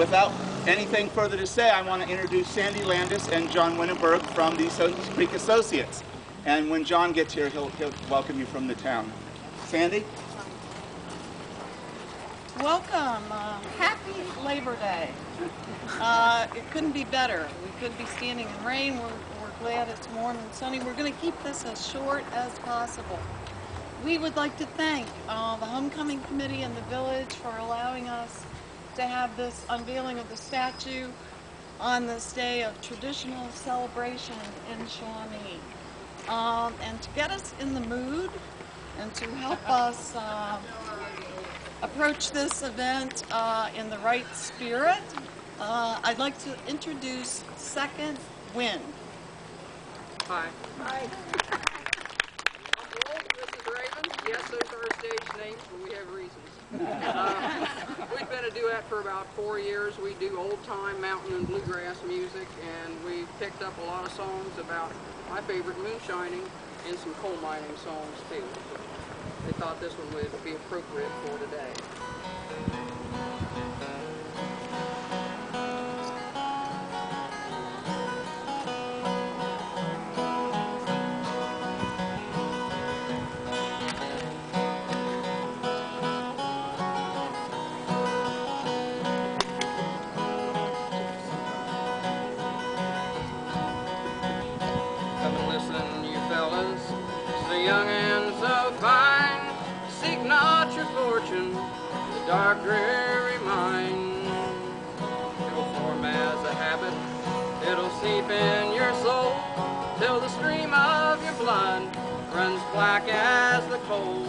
without anything further to say, I want to introduce Sandy Landis and John Winneberg from the Creek Associates. And when John gets here, he'll welcome you from the town. Sandy? Welcome. Happy Labor Day. It couldn't be better. We could be standing in rain. We're glad it's warm and sunny. We're going to keep this as short as possible. We would like to thank the Homecoming Committee and the village for allowing us to have this unveiling of the statue on this day of traditional celebration in Shawnee. And to get us in the mood and to help us approach this event in the right spirit, I'd like to introduce Second Wind. Hi. Hi. This is Raven. Yes, those are our stage names, but we have reasons. We've been a duet for about 4 years. We do old-time mountain and bluegrass music, and we've picked up a lot of songs about my favorite, moonshining, and some coal mining songs, too. They thought this one would be appropriate for today. Come and listen, you fellas, so young and so fine. Seek not your fortune, the dark dreary mine. It'll form as a habit, it'll seep in your soul, till the stream of your blood runs black as the coal.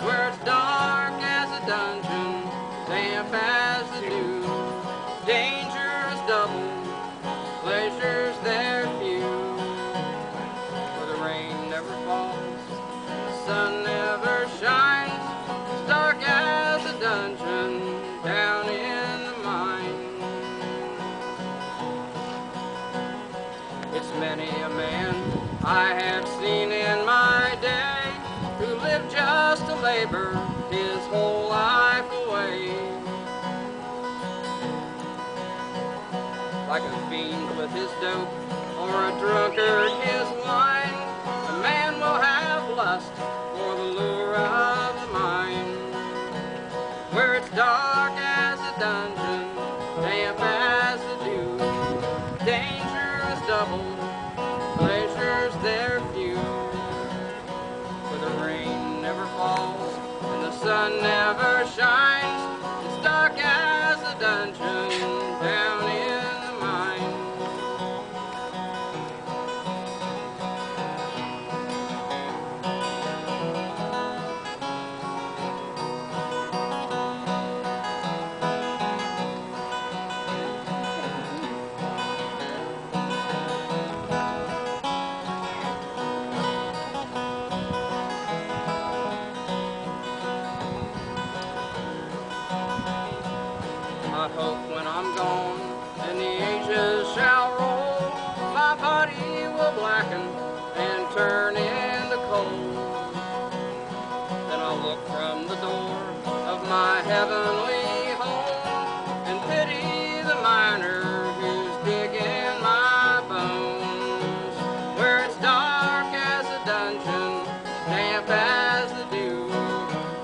Where it's dark as a dungeon, damp as the dew, danger is double, pleasures there few. For the rain never falls, the sun never shines, it's dark as a dungeon down in the mine. It's many a man I have seen in my day who lived just to labor his whole life away. Like a fiend with his dope, or a drunkard his wine, a man will have lust for the lure of the mine. Where it's dark as a dungeon, damp as the dew, danger is double, pleasures there few. For the rain never falls, and the sun never shines, it's dark as a dungeon down in the mine. I hope when I'm gone and the ages shall roll, my body will blacken and turn into coal. Then I'll look from the door of my heavenly home and pity the miner who's digging my bones. Where it's dark as a dungeon, damp as the dew,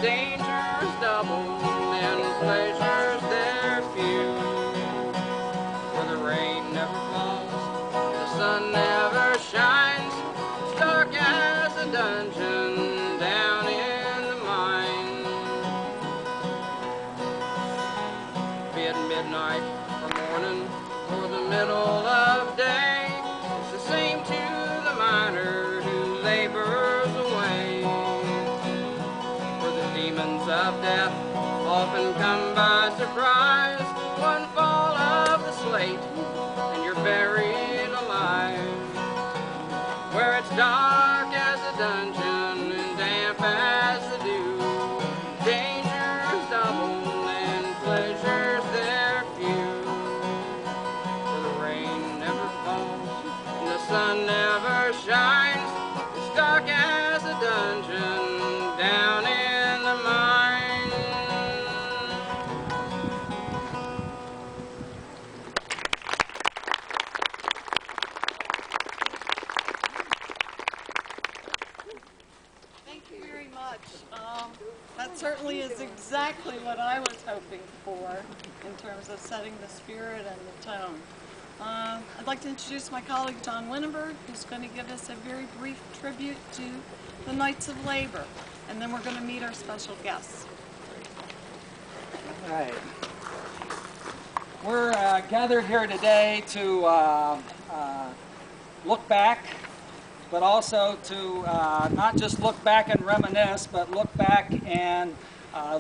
danger is double and pleasures there few. For the rain never falls, the sun never shines, it's dark as a dungeon down in the mine. Be it midnight or morning or the middle of day, it's the same to the miner who labors away. For the demons of death often come by surprise, one fall of the slate and you're buried alive. Where it's dark as a dungeon and damp as the dew, danger is double and pleasures there few. For the rain never falls and the sun never shines, it's dark as a dungeon down in the mine. certainly is exactly what I was hoping for in terms of setting the spirit and the tone. I'd like to introduce my colleague John Winneberg, who's going to give us a very brief tribute to the Knights of Labor, and then we're going to meet our special guests. All right. We're gathered here today to look back, but also to not just look back and reminisce, but look back and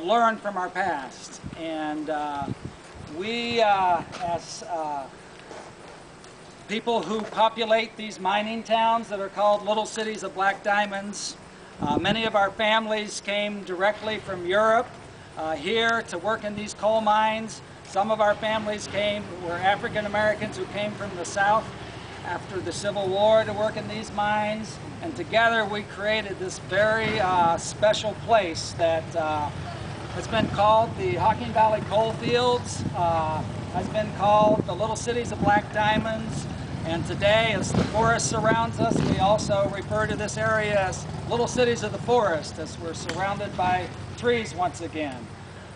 learn from our past. And we, as people who populate these mining towns that are called little cities of black diamonds, many of our families came directly from Europe here to work in these coal mines. Some of our families were African Americans who came from the South after the Civil War to work in these mines, and together we created this very special place that has been called the Hocking Valley Coal Fields, has been called the Little Cities of Black Diamonds, and today, as the forest surrounds us, we also refer to this area as Little Cities of the Forest, as we're surrounded by trees once again.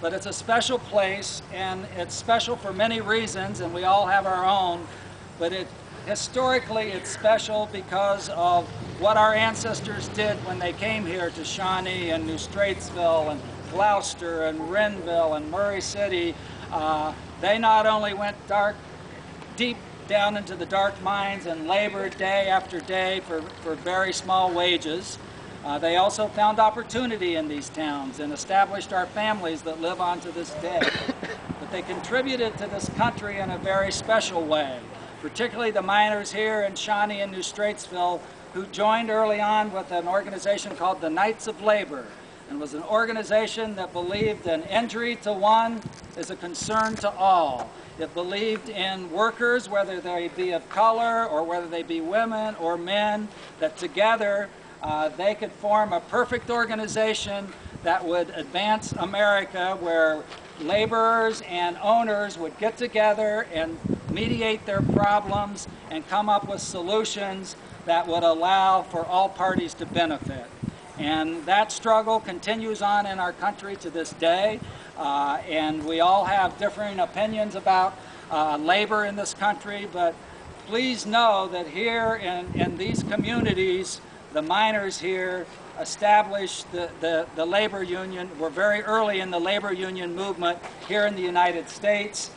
But it's a special place, and it's special for many reasons, and we all have our own, but historically it's special because of what our ancestors did when they came here to Shawnee and New Straitsville and Gloucester and Renville and Murray City. They not only went deep down into the dark mines and labored day after day for very small wages. They also found opportunity in these towns and established our families that live on to this day. But they contributed to this country in a very special way, particularly the miners here in Shawnee and New Straitsville, who joined early on with an organization called the Knights of Labor, and was an organization that believed an injury to one is a concern to all. It believed in workers, whether they be of color or whether they be women or men, that together they could form a perfect organization that would advance America, where laborers and owners would get together and mediate their problems and come up with solutions that would allow for all parties to benefit. And that struggle continues on in our country to this day, and we all have differing opinions about labor in this country, but please know that here in these communities, the miners here established the labor union. We're very early in the labor union movement here in the United States,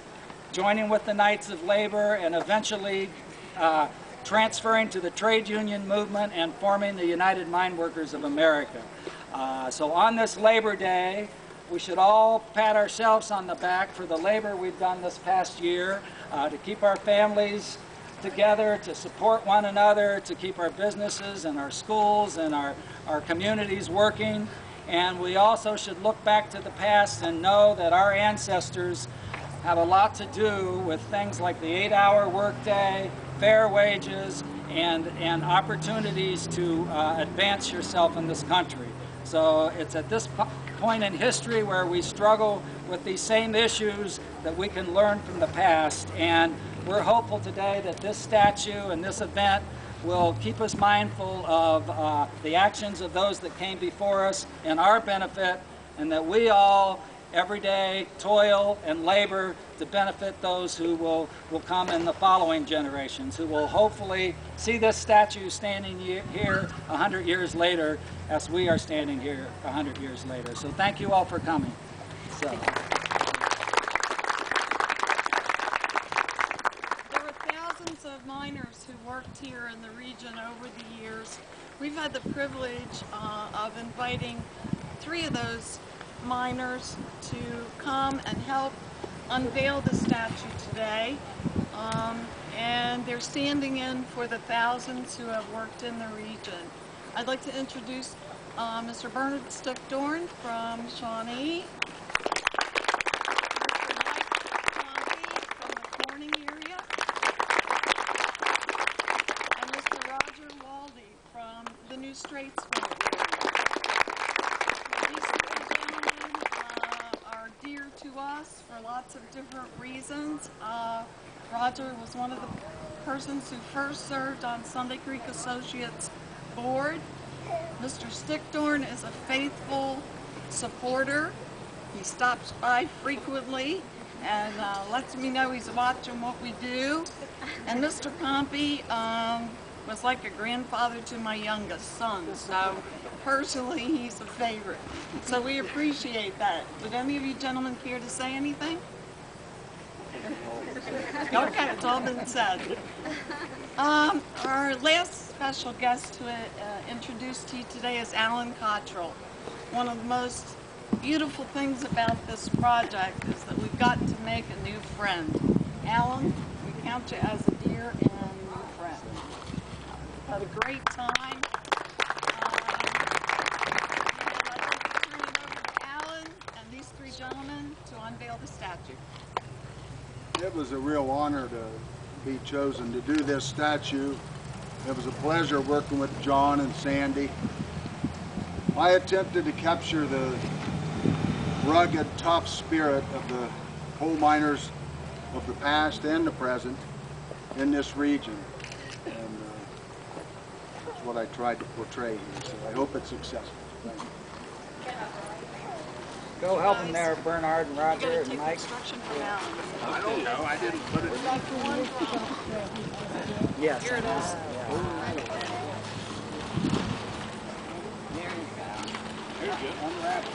joining with the Knights of Labor and eventually transferring to the trade union movement and forming the United Mine Workers of America. So on this Labor Day, we should all pat ourselves on the back for the labor we've done this past year to keep our families together, to support one another, to keep our businesses and our schools and our communities working. And we also should look back to the past and know that our ancestors have a lot to do with things like the 8-hour workday, fair wages, and opportunities to advance yourself in this country. So it's at this point in history where we struggle with these same issues that we can learn from the past. And we're hopeful today that this statue and this event will keep us mindful of the actions of those that came before us and our benefit, and that we all every day toil and labor to benefit those who will come in the following generations, who will hopefully see this statue standing here 100 years later as we are standing here 100 years later. So thank you all for coming. So. There were thousands of miners who worked here in the region over the years. We've had the privilege of inviting 3 of those miners to come and help unveil the statue today, and they're standing in for the thousands who have worked in the region. I'd like to introduce Mr. Bernard Stickdorn from Shawnee, Mr. Mike from the Corning area, and Mr. Roger Waldy from the New Straitsville area. These 3 gentlemen are dear to us for lots of different reasons. Roger was one of the persons who first served on Sunday Creek Associates board. Mr. Stickdorn is a faithful supporter. He stops by frequently and lets me know he's watching what we do. And Mr. Pompey was like a grandfather to my youngest son, so personally he's a favorite. So we appreciate that. Would any of you gentlemen care to say anything? Okay, it's all been said. Our last special guest to introduce to you today is Alan Cottrell. One of the most beautiful things about this project is that we've got to make a new friend. Alan, we count you as a dear and new friend. Had a great time. And I'd like to turn it over to Alan and these three gentlemen to unveil the statue. It was a real honor to be chosen to do this statue. It was a pleasure working with John and Sandy. I attempted to capture the rugged, tough spirit of the coal miners of the past and the present in this region. And that's what I tried to portray here, so I hope it's successful. Thank you. Go help them there, Bernard and You Roger gotta and take Mike. instruction from Alan. I don't know. I didn't put it. Yes. Here it is. Here's good. Unwrap it.